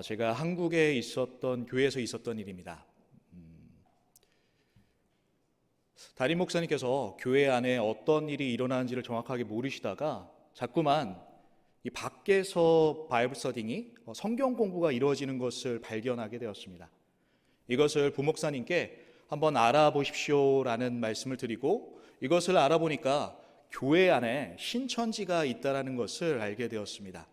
제가 한국에 있었던 교회에서 있었던 일입니다. 담임 목사님께서 교회 안에 어떤 일이 일어나는지를 정확하게 모르시다가 자꾸만 이 밖에서 바이블 스터딩이 성경 공부가 이루어지는 것을 발견하게 되었습니다. 이것을 부목사님께 한번 알아보십시오라는 말씀을 드리고, 이것을 알아보니까 교회 안에 신천지가 있다는 것을 알게 되었습니다.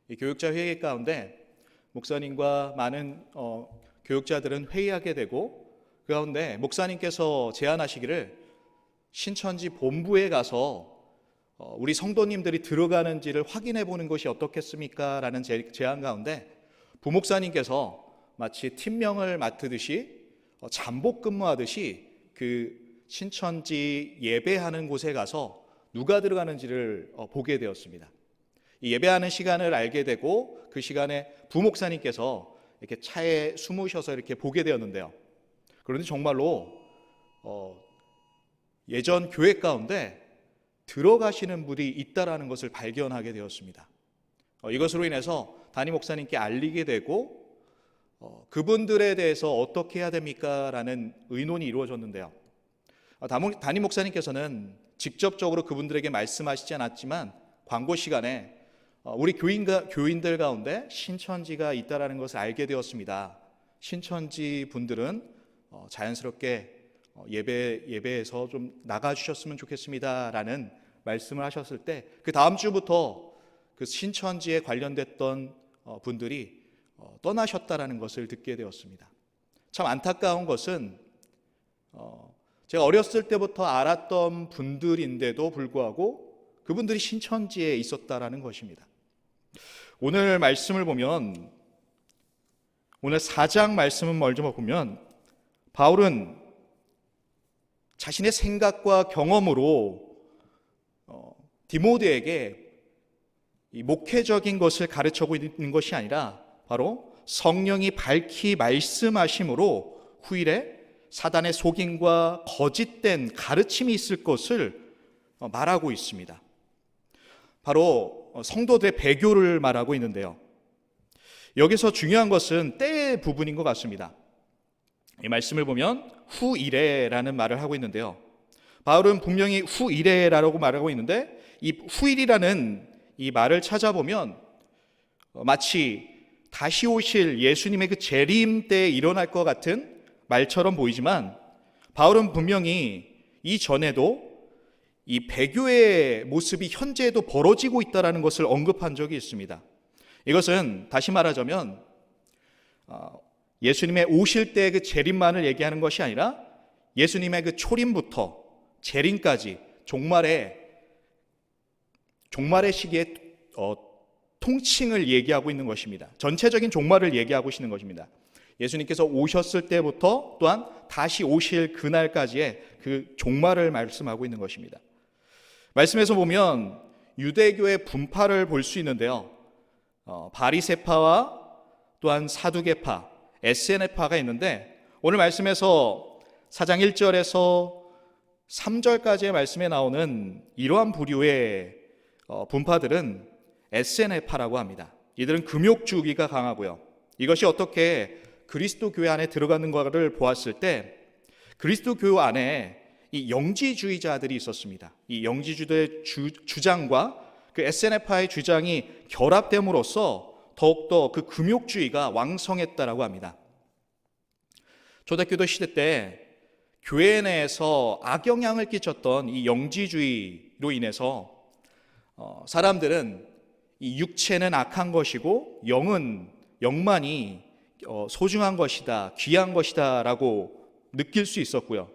이 교육자 회의 가운데 목사님과 많은 교육자들은 회의하게 되고, 그 가운데 목사님께서 제안하시기를 신천지 본부에 가서 우리 성도님들이 들어가는지를 확인해 보는 것이 어떻겠습니까? 라는 제안 가운데 부목사님께서 마치 팀명을 맡으듯이 잠복 근무하듯이 그 신천지 예배하는 곳에 가서 누가 들어가는지를 보게 되었습니다. 이 예배하는 시간을 알게 되고, 그 시간에 부목사님께서 이렇게 차에 숨으셔서 이렇게 보게 되었는데요. 그런데 정말로 예전 교회 가운데 들어가시는 분이 있다라는 것을 발견하게 되었습니다. 이것으로 인해서 담임 목사님께 알리게 되고, 그분들에 대해서 어떻게 해야 됩니까? 라는 의논이 이루어졌는데요. 담임 목사님께서는 직접적으로 그분들에게 말씀하시지 않았지만 광고 시간에 우리 교인들 가운데 신천지가 있다라는 것을 알게 되었습니다. 신천지 분들은 자연스럽게 예배에서 좀 나가주셨으면 좋겠습니다 라는 말씀을 하셨을 때, 그 다음 주부터 그 신천지에 관련됐던 분들이 떠나셨다라는 것을 듣게 되었습니다. 참 안타까운 것은 제가 어렸을 때부터 알았던 분들인데도 불구하고 그분들이 신천지에 있었다라는 것입니다. 오늘 말씀을 보면, 오늘 4장 말씀을 먼저 보면 바울은 자신의 생각과 경험으로 디모데에게 이 목회적인 것을 가르치고 있는 것이 아니라 바로 성령이 밝히 말씀하심으로 후일에 사단의 속임과 거짓된 가르침이 있을 것을 말하고 있습니다. 바로 성도들의 배교를 말하고 있는데요. 여기서 중요한 것은 때의 부분인 것 같습니다. 이 말씀을 보면 후일에라는 말을 하고 있는데요. 바울은 분명히 후일에라고 말하고 있는데, 이 후일이라는 이 말을 찾아보면 마치 다시 오실 예수님의 그 재림 때에 일어날 것 같은 말처럼 보이지만, 바울은 분명히 이전에도 이 배교의 모습이 현재에도 벌어지고 있다는 것을 언급한 적이 있습니다. 이것은 다시 말하자면 예수님의 오실 때 그 재림만을 얘기하는 것이 아니라 예수님의 그 초림부터 재림까지 종말의 시기에 통칭을 얘기하고 있는 것입니다. 전체적인 종말을 얘기하고 있는 것입니다. 예수님께서 오셨을 때부터 또한 다시 오실 그날까지의 그 종말을 말씀하고 있는 것입니다. 말씀에서 보면 유대교의 분파를 볼 수 있는데요. 바리새파와 또한 사두개파, 에세네파가 있는데, 오늘 말씀에서 4장 1절에서 3절까지의 말씀에 나오는 이러한 부류의 분파들은 에세네파라고 합니다. 이들은 금욕주의가 강하고요. 이것이 어떻게 그리스도 교회 안에 들어가는 것을 보았을 때, 그리스도 교회 안에 이 영지주의자들이 있었습니다. 이 영지주의의 주장과 그 에세네파의 주장이 결합됨으로써 더욱더 그 금욕주의가 왕성했다라고 합니다. 초대교도 시대 때 교회 내에서 악영향을 끼쳤던 이 영지주의로 인해서 사람들은 이 육체는 악한 것이고 영만이 소중한 것이다, 귀한 것이다 라고 느낄 수 있었고요.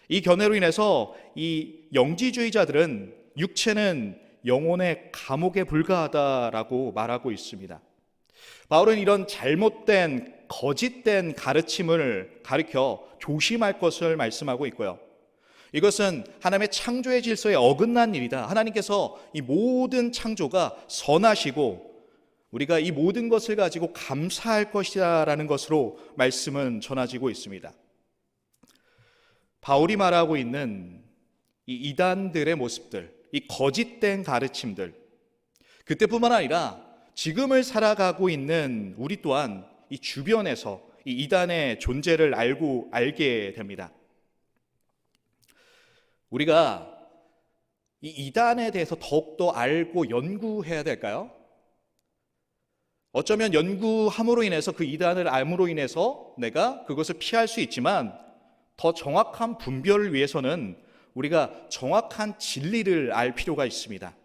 이 견해로 인해서 이 영지주의자들은 육체는 영혼의 감옥에 불과하다라고 말하고 있습니다. 바울은 이런 잘못된 거짓된 가르침을 가르쳐 조심할 것을 말씀하고 있고요. 이것은 하나님의 창조의 질서에 어긋난 일이다. 하나님께서 이 모든 창조가 선하시고 우리가 이 모든 것을 가지고 감사할 것이라는 것으로 말씀은 전해지고 있습니다. 바울이 말하고 있는 이 이단들의 모습들, 이 거짓된 가르침들, 그때뿐만 아니라 지금을 살아가고 있는 우리 또한 이 주변에서 이 이단의 존재를 알게 됩니다. 우리가 이 이단에 대해서 더욱더 알고 연구해야 될까요? 어쩌면 연구함으로 인해서 그 이단을 알므로 인해서 내가 그것을 피할 수 있지만 더 정확한 분별을 위해서는 우리가 정확한 진리를 알 필요가 있습니다.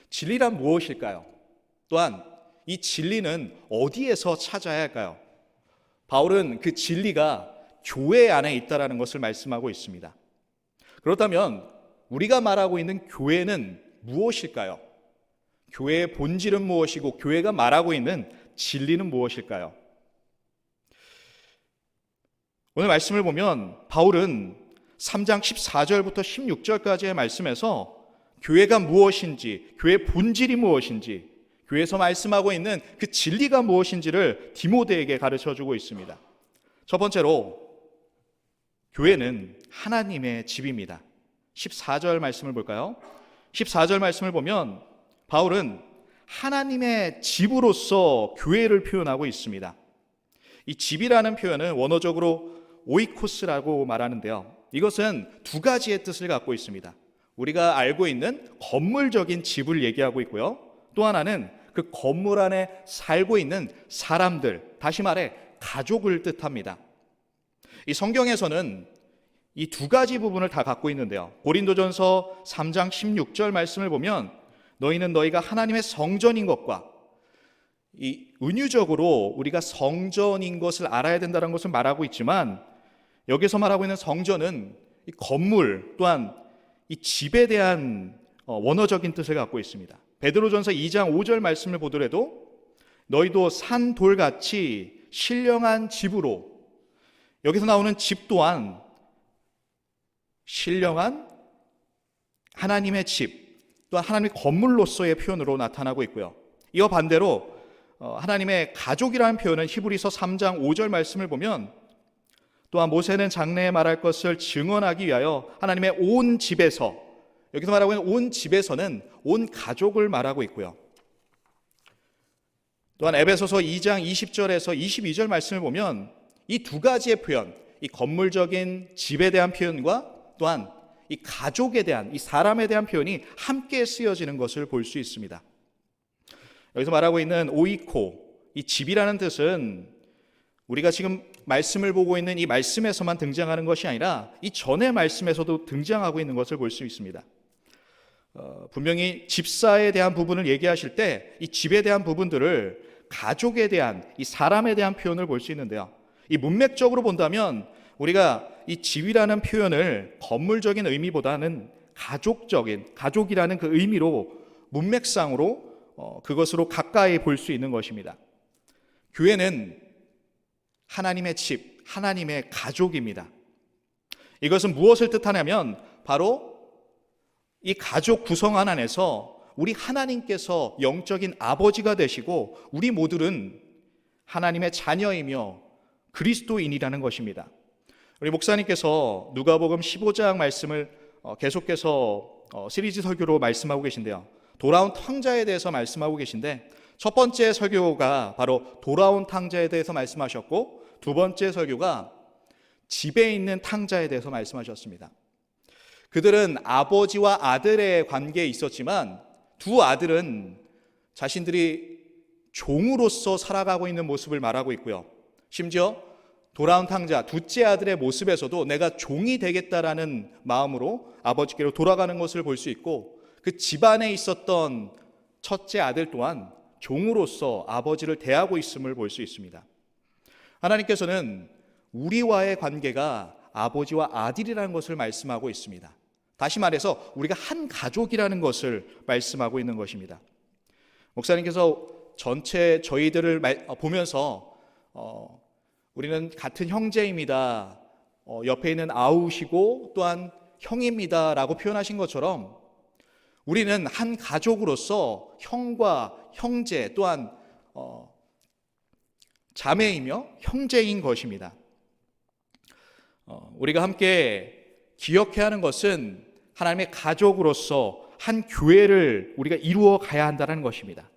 진리란 무엇일까요? 또한 이 진리는 어디에서 찾아야 할까요? 바울은 그 진리가 교회 안에 있다라는 것을 말씀하고 있습니다. 그렇다면 우리가 말하고 있는 교회는 무엇일까요? 교회의 본질은 무엇이고 교회가 말하고 있는 진리는 무엇일까요? 오늘 말씀을 보면 바울은 3장 14절부터 16절까지의 말씀에서 교회가 무엇인지, 교회의 본질이 무엇인지, 교회에서 말씀하고 있는 그 진리가 무엇인지를 디모데에게 가르쳐주고 있습니다. 첫 번째로 교회는 하나님의 집입니다. 14절 말씀을 볼까요? 14절 말씀을 보면 바울은 하나님의 집으로서 교회를 표현하고 있습니다. 이 집이라는 표현은 원어적으로 오이코스라고 말하는데요. 이것은 두 가지의 뜻을 갖고 있습니다. 우리가 알고 있는 건물적인 집을 얘기하고 있고요. 또 하나는 그 건물 안에 살고 있는 사람들, 다시 말해 가족을 뜻합니다. 이 성경에서는 이 두 가지 부분을 다 갖고 있는데요. 고린도전서 3장 16절 말씀을 보면 너희는 너희가 하나님의 성전인 것과 이 은유적으로 우리가 성전인 것을 알아야 된다는 것을 말하고 있지만 여기서 말하고 있는 성전은 이 건물 또한 이 집에 대한 원어적인 뜻을 갖고 있습니다. 베드로전서 2장 5절 말씀을 보더라도 너희도 산 돌같이 신령한 집으로, 여기서 나오는 집 또한 신령한 하나님의 집, 또한 하나님의 건물로서의 표현으로 나타나고 있고요. 이와 반대로 하나님의 가족이라는 표현은 히브리서 3장 5절 말씀을 보면 또한 모세는 장래에 말할 것을 증언하기 위하여 하나님의 온 집에서, 여기서 말하고 있는 온 집에서는 온 가족을 말하고 있고요. 또한 에베소서 2장 20절에서 22절 말씀을 보면 이 두 가지의 표현, 이 건물적인 집에 대한 표현과 또한 이 가족에 대한, 이 사람에 대한 표현이 함께 쓰여지는 것을 볼 수 있습니다. 여기서 말하고 있는 오이코, 이 집이라는 뜻은 우리가 지금 말씀을 보고 있는 이 말씀에서만 등장하는 것이 아니라 이 전의 말씀에서도 등장하고 있는 것을 볼 수 있습니다. 분명히 집사에 대한 부분을 얘기하실 때 이 집에 대한 부분들을 가족에 대한, 이 사람에 대한 표현을 볼 수 있는데요. 이 문맥적으로 본다면 우리가 이 집이라는 표현을 건물적인 의미보다는 가족적인, 가족이라는 그 의미로 문맥상으로 그것으로 가까이 볼 수 있는 것입니다. 교회는 하나님의 집, 하나님의 가족입니다. 이것은 무엇을 뜻하냐면 바로 이 가족 구성원 안에서 우리 하나님께서 영적인 아버지가 되시고 우리 모두는 하나님의 자녀이며 그리스도인이라는 것입니다. 우리 목사님께서 누가복음 15장 말씀을 계속해서 시리즈 설교로 말씀하고 계신데요. 돌아온 탕자에 대해서 말씀하고 계신데 첫 번째 설교가 바로 돌아온 탕자에 대해서 말씀하셨고 두 번째 설교가 집에 있는 탕자에 대해서 말씀하셨습니다. 그들은 아버지와 아들의 관계에 있었지만 두 아들은 자신들이 종으로서 살아가고 있는 모습을 말하고 있고요. 심지어 돌아온 탕자 둘째 아들의 모습에서도 내가 종이 되겠다라는 마음으로 아버지께로 돌아가는 것을 볼 수 있고 그 집안에 있었던 첫째 아들 또한 종으로서 아버지를 대하고 있음을 볼 수 있습니다. 하나님께서는 우리와의 관계가 아버지와 아들이라는 것을 말씀하고 있습니다. 다시 말해서 우리가 한 가족이라는 것을 말씀하고 있는 것입니다. 목사님께서 전체 저희들을 보면서 우리는 같은 형제입니다. 옆에 있는 아우시고 또한 형입니다 라고 표현하신 것처럼 우리는 한 가족으로서 형과 형제 또한 자매이며 형제인 것입니다. 우리가 함께 기억해야 하는 것은 하나님의 가족으로서 한 교회를 우리가 이루어 가야 한다는 것입니다.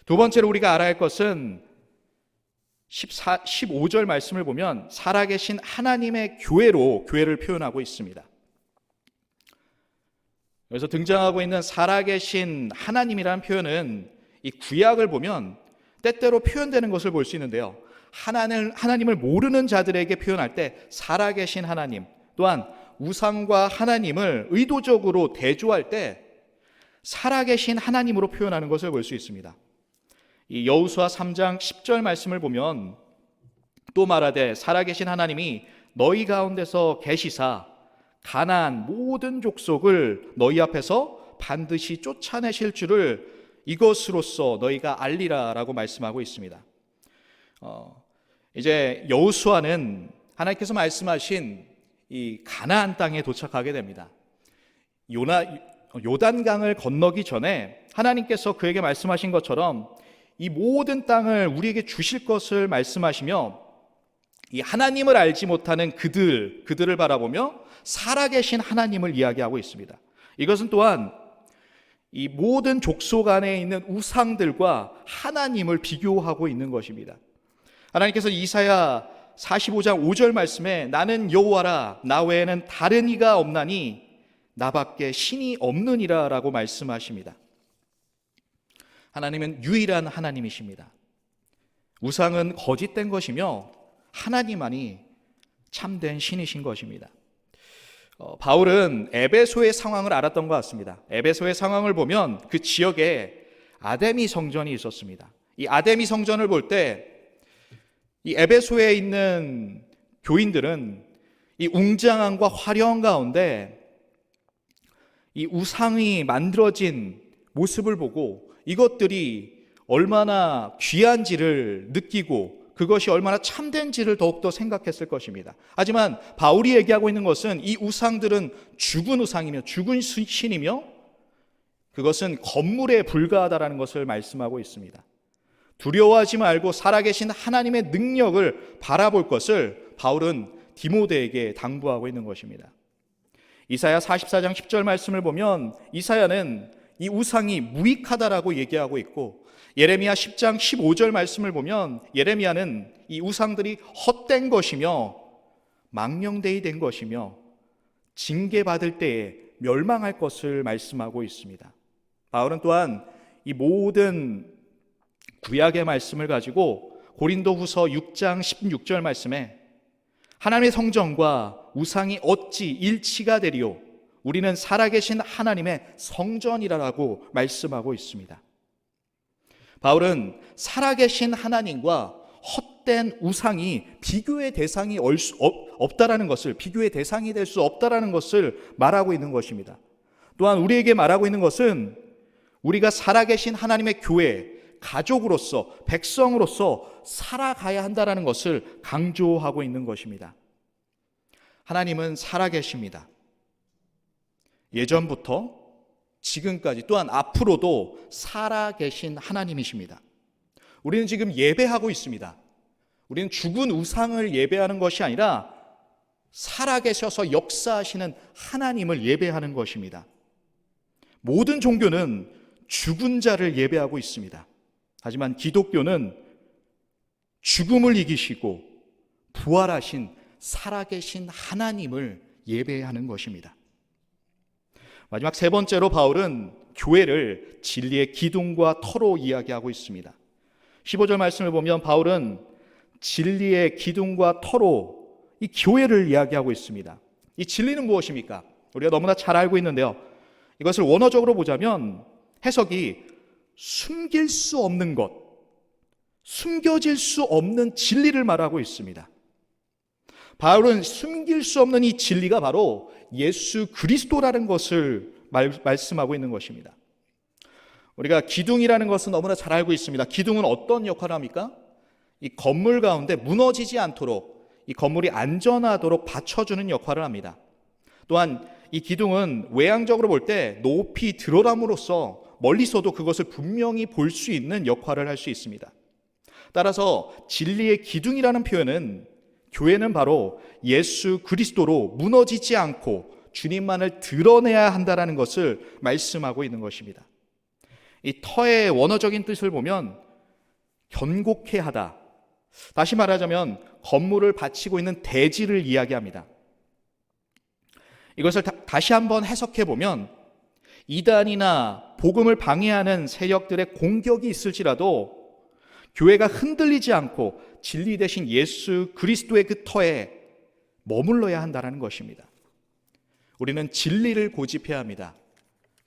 두 번째로 우리가 알아야 할 것은 15절 말씀을 보면 살아계신 하나님의 교회를 표현하고 있습니다. 그래서 등장하고 있는 살아계신 하나님이라는 표현은 이 구약을 보면 때때로 표현되는 것을 볼 수 있는데요. 하나님을 모르는 자들에게 표현할 때 살아계신 하나님, 또한 우상과 하나님을 의도적으로 대조할 때 살아계신 하나님으로 표현하는 것을 볼 수 있습니다. 이 여호수아 3장 10절 말씀을 보면 또 말하되 살아계신 하나님이 너희 가운데서 계시사 가나안 모든 족속을 너희 앞에서 반드시 쫓아내실 줄을 이것으로써 너희가 알리라라고 말씀하고 있습니다. 이제 여호수아는 하나님께서 말씀하신 이 가나안 땅에 도착하게 됩니다. 요단강을 건너기 전에 하나님께서 그에게 말씀하신 것처럼 이 모든 땅을 우리에게 주실 것을 말씀하시며 이 하나님을 알지 못하는 그들을 바라보며 살아계신 하나님을 이야기하고 있습니다. 이것은 또한 이 모든 족속 안에 있는 우상들과 하나님을 비교하고 있는 것입니다. 하나님께서 이사야 45장 5절 말씀에 나는 여호와라 나 외에는 다른 이가 없나니 나밖에 신이 없느니라 라고 말씀하십니다. 하나님은 유일한 하나님이십니다. 우상은 거짓된 것이며 하나님만이 참된 신이신 것입니다. 바울은 에베소의 상황을 알았던 것 같습니다. 에베소의 상황을 보면 그 지역에 아데미 성전이 있었습니다. 이 아데미 성전을 볼 때 이 에베소에 있는 교인들은 이 웅장함과 화려함 가운데 이 우상이 만들어진 모습을 보고 이것들이 얼마나 귀한지를 느끼고 그것이 얼마나 참된지를 더욱더 생각했을 것입니다. 하지만 바울이 얘기하고 있는 것은 이 우상들은 죽은 우상이며 죽은 신이며 그것은 건물에 불과하다라는 것을 말씀하고 있습니다. 두려워하지 말고 살아계신 하나님의 능력을 바라볼 것을 바울은 디모데에게 당부하고 있는 것입니다. 이사야 44장 10절 말씀을 보면 이사야는 이 우상이 무익하다라고 얘기하고 있고 예레미야 10장 15절 말씀을 보면 예레미야는 이 우상들이 헛된 것이며 망령되이 된 것이며 징계받을 때에 멸망할 것을 말씀하고 있습니다. 바울은 또한 이 모든 구약의 말씀을 가지고 고린도후서 6장 16절 말씀에 하나님의 성전과 우상이 어찌 일치가 되리요 우리는 살아계신 하나님의 성전이라고 말씀하고 있습니다. 바울은 살아계신 하나님과 헛된 우상이 비교의 대상이 없다라는 것을, 비교의 대상이 될 수 없다라는 것을 말하고 있는 것입니다. 또한 우리에게 말하고 있는 것은 우리가 살아계신 하나님의 교회, 가족으로서, 백성으로서 살아가야 한다라는 것을 강조하고 있는 것입니다. 하나님은 살아계십니다. 예전부터 지금까지 또한 앞으로도 살아계신 하나님이십니다. 우리는 지금 예배하고 있습니다. 우리는 죽은 우상을 예배하는 것이 아니라 살아계셔서 역사하시는 하나님을 예배하는 것입니다. 모든 종교는 죽은 자를 예배하고 있습니다. 하지만 기독교는 죽음을 이기시고 부활하신 살아계신 하나님을 예배하는 것입니다. 마지막 세 번째로 바울은 교회를 진리의 기둥과 터로 이야기하고 있습니다. 15절 말씀을 보면 바울은 진리의 기둥과 터로 이 교회를 이야기하고 있습니다. 이 진리는 무엇입니까? 우리가 너무나 잘 알고 있는데요. 이것을 원어적으로 보자면 해석이 숨길 수 없는 것, 숨겨질 수 없는 진리를 말하고 있습니다. 바울은 숨길 수 없는 이 진리가 바로 예수 그리스도라는 것을 말씀하고 있는 것입니다. 우리가 기둥이라는 것은 너무나 잘 알고 있습니다. 기둥은 어떤 역할을 합니까? 이 건물 가운데 무너지지 않도록, 이 건물이 안전하도록 받쳐주는 역할을 합니다. 또한 이 기둥은 외향적으로 볼 때 높이 드러남으로써 멀리서도 그것을 분명히 볼 수 있는 역할을 할 수 있습니다. 따라서 진리의 기둥이라는 표현은 교회는 바로 예수 그리스도로 무너지지 않고 주님만을 드러내야 한다는 것을 말씀하고 있는 것입니다. 이 터의 원어적인 뜻을 보면 견고케 하다, 다시 말하자면 건물을 받치고 있는 대지를 이야기합니다. 이것을 다시 한번 해석해 보면 이단이나 복음을 방해하는 세력들의 공격이 있을지라도 교회가 흔들리지 않고 진리 대신 예수 그리스도의 그 터에 머물러야 한다는 것입니다. 우리는 진리를 고집해야 합니다.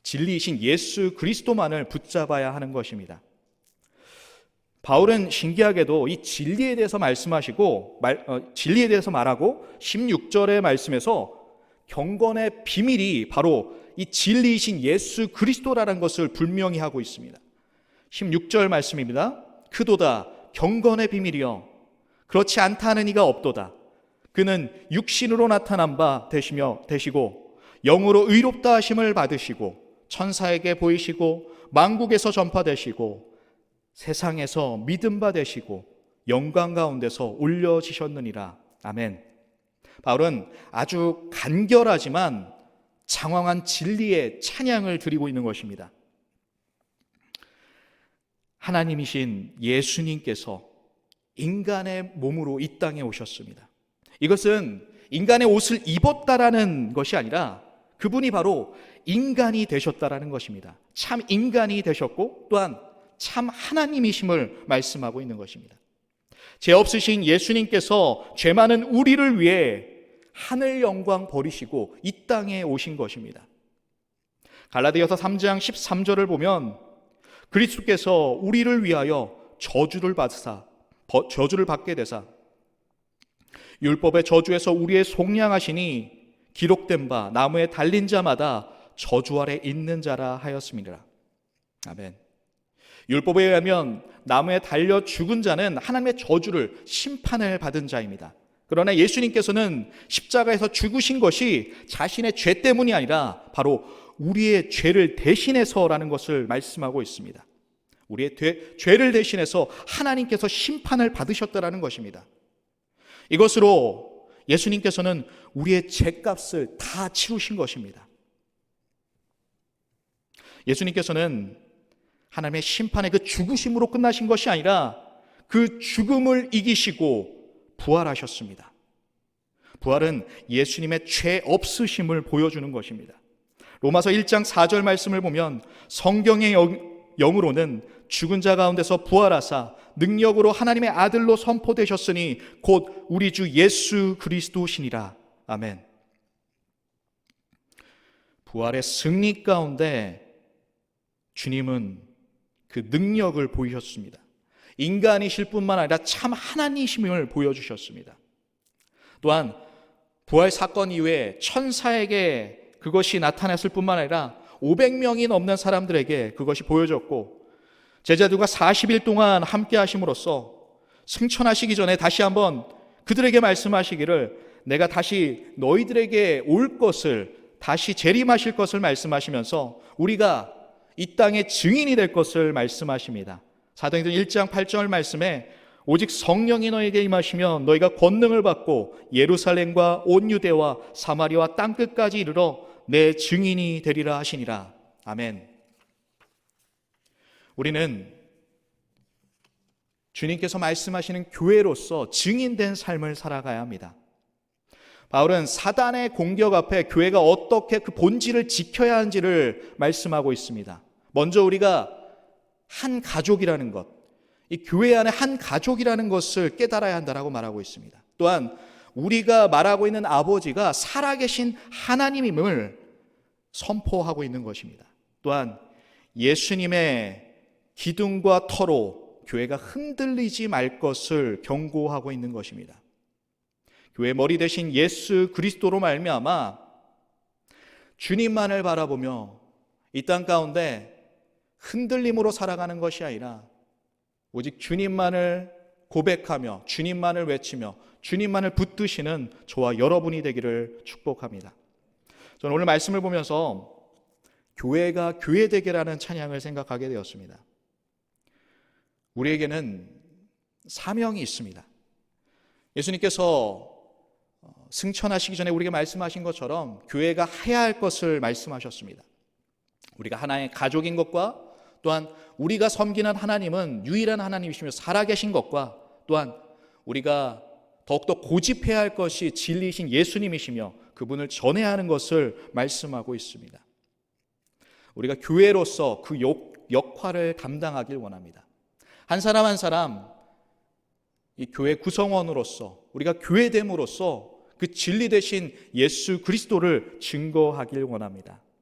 진리이신 예수 그리스도만을 붙잡아야 하는 것입니다. 바울은 신기하게도 이 진리에 대해서 진리에 대해서 말하고 16절의 말씀에서 경건의 비밀이 바로 이 진리이신 예수 그리스도라는 것을 분명히 하고 있습니다. 16절 말씀입니다. 크도다 경건의 비밀이여 그렇지 않다 하는 이가 없도다. 그는 육신으로 나타난 바 되시고 영으로 의롭다 하심을 받으시고 천사에게 보이시고 만국에서 전파되시고 세상에서 믿음 바 되시고 영광 가운데서 올려지셨느니라. 아멘. 바울은 아주 간결하지만 장황한 진리의 찬양을 드리고 있는 것입니다. 하나님이신 예수님께서 인간의 몸으로 이 땅에 오셨습니다. 이것은 인간의 옷을 입었다라는 것이 아니라 그분이 바로 인간이 되셨다라는 것입니다. 참 인간이 되셨고 또한 참 하나님이심을 말씀하고 있는 것입니다. 죄 없으신 예수님께서 죄 많은 우리를 위해 하늘 영광 버리시고 이 땅에 오신 것입니다. 갈라디아서 3장 13절을 보면 그리스도께서 우리를 위하여 저주를 받게 되사 율법의 저주에서 우리의 속량하시니 기록된 바 나무에 달린 자마다 저주 아래 있는 자라 하였음이라. 아멘. 율법에 의하면 나무에 달려 죽은 자는 하나님의 저주를 심판을 받은 자입니다. 그러나 예수님께서는 십자가에서 죽으신 것이 자신의 죄 때문이 아니라 바로 우리의 죄를 대신해서라는 것을 말씀하고 있습니다. 우리의 죄를 대신해서 하나님께서 심판을 받으셨다라는 것입니다. 이것으로 예수님께서는 우리의 죄값을 다 치루신 것입니다. 예수님께서는 하나님의 심판의 그 죽으심으로 끝나신 것이 아니라 그 죽음을 이기시고 부활하셨습니다. 부활은 예수님의 죄 없으심을 보여주는 것입니다. 로마서 1장 4절 말씀을 보면 성경의 영으로는 죽은 자 가운데서 부활하사 능력으로 하나님의 아들로 선포되셨으니 곧 우리 주 예수 그리스도시니라. 아멘. 부활의 승리 가운데 주님은 그 능력을 보이셨습니다. 인간이실 뿐만 아니라 참 하나님이심을 보여주셨습니다. 또한 부활 사건 이후에 천사에게 그것이 나타났을 뿐만 아니라 500명이 넘는 사람들에게 그것이 보여졌고 제자들과 40일 동안 함께 하심으로써 승천하시기 전에 다시 한번 그들에게 말씀하시기를 내가 다시 너희들에게 올 것을 다시 재림하실 것을 말씀하시면서 우리가 이 땅의 증인이 될 것을 말씀하십니다. 사도행전 1장 8절 말씀에 오직 성령이 너에게 임하시면 너희가 권능을 받고 예루살렘과 온 유대와 사마리아와 땅끝까지 이르러 내 증인이 되리라 하시니라. 아멘. 우리는 주님께서 말씀하시는 교회로서 증인된 삶을 살아가야 합니다. 바울은 사단의 공격 앞에 교회가 어떻게 그 본질을 지켜야 하는지를 말씀하고 있습니다. 먼저 우리가 한 가족이라는 것, 이 교회 안에 한 가족이라는 것을 깨달아야 한다라고 말하고 있습니다. 또한 우리가 말하고 있는 아버지가 살아계신 하나님임을 선포하고 있는 것입니다. 또한 예수님의 기둥과 터로 교회가 흔들리지 말 것을 경고하고 있는 것입니다. 교회 머리 대신 예수 그리스도로 말미암아 주님만을 바라보며 이 땅 가운데 흔들림으로 살아가는 것이 아니라 오직 주님만을 고백하며 주님만을 외치며 주님만을 붙드시는 저와 여러분이 되기를 축복합니다. 저는 오늘 말씀을 보면서 교회가 교회되게라는 찬양을 생각하게 되었습니다. 우리에게는 사명이 있습니다. 예수님께서 승천하시기 전에 우리에게 말씀하신 것처럼 교회가 해야 할 것을 말씀하셨습니다. 우리가 하나의 가족인 것과 또한 우리가 섬기는 하나님은 유일한 하나님이시며 살아계신 것과 또한 우리가 더욱더 고집해야 할 것이 진리이신 예수님이시며 그분을 전해야 하는 것을 말씀하고 있습니다. 우리가 교회로서 그 역할을 감당하길 원합니다. 한 사람 한 사람 이 교회 구성원으로서 우리가 교회됨으로써 그 진리 되신 예수 그리스도를 증거하길 원합니다.